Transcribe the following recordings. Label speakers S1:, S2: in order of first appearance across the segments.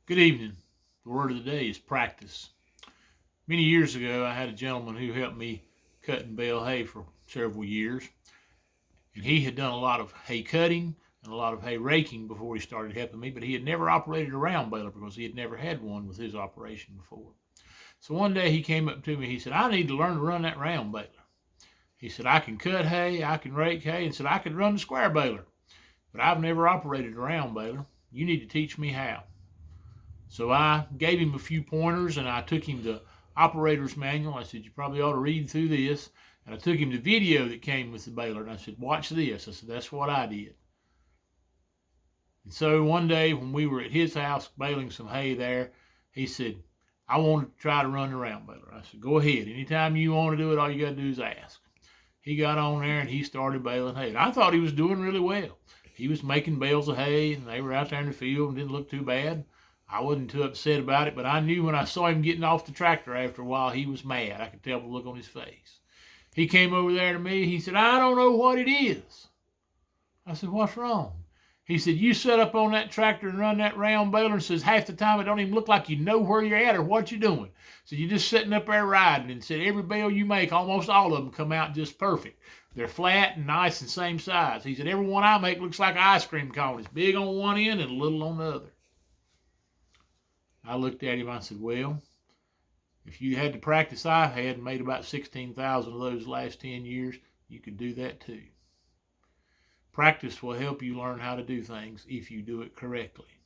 S1: Good evening. The word of the day is practice. Many years ago, I had a gentleman who helped me cut and bale hay for several years, and he had done a lot of hay cutting and a lot of hay raking before he started helping me, but he had never operated a round baler because he had never had one with his operation before. So one day he came up to me, he said, "I need to learn to run that round baler." He said, "I can cut hay, I can rake hay," and said, "I can run the square baler, but I've never operated a round baler. You need to teach me how." So I gave him a few pointers, and I took him the operator's manual. I said, "You probably ought to read through this." And I took him the video that came with the baler, and I said, "Watch this." I said, "That's what I did." And so one day when we were at his house baling some hay there, he said, "I want to try to run the round baler." I said, "Go ahead. Anytime you want to do it, all you got to do is ask." He got on there and he started baling hay. And I thought he was doing really well. He was making bales of hay, and they were out there in the field and didn't look too bad. I wasn't too upset about it, but I knew when I saw him getting off the tractor after a while, he was mad. I could tell the look on his face. He came over there to me. He said, "I don't know what it is." I said, "What's wrong?" He said, "You set up on that tractor and run that round baler," and says, "half the time it don't even look like you know where you're at or what you're doing. So you're just sitting up there riding," and said, "Every bale you make, almost all of them come out just perfect. They're flat and nice and same size." He said, "Every one I make looks like an ice cream cone. It's big on one end and a little on the other." I looked at him. I said, "Well, if you had the practice I had and made about 16,000 of those last 10 years, you could do that too." Practice will help you learn how to do things if you do it correctly.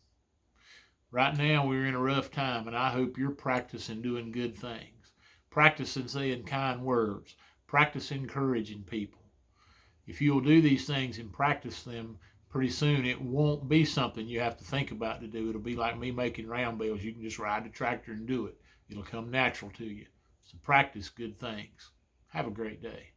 S1: Right now, we're in a rough time, and I hope you're practicing doing good things. Practicing saying kind words. Practice encouraging people. If you'll do these things and practice them, pretty soon it won't be something you have to think about to do. It'll be like me making round bales. You can just ride the tractor and do it. It'll come natural to you. So practice good things. Have a great day.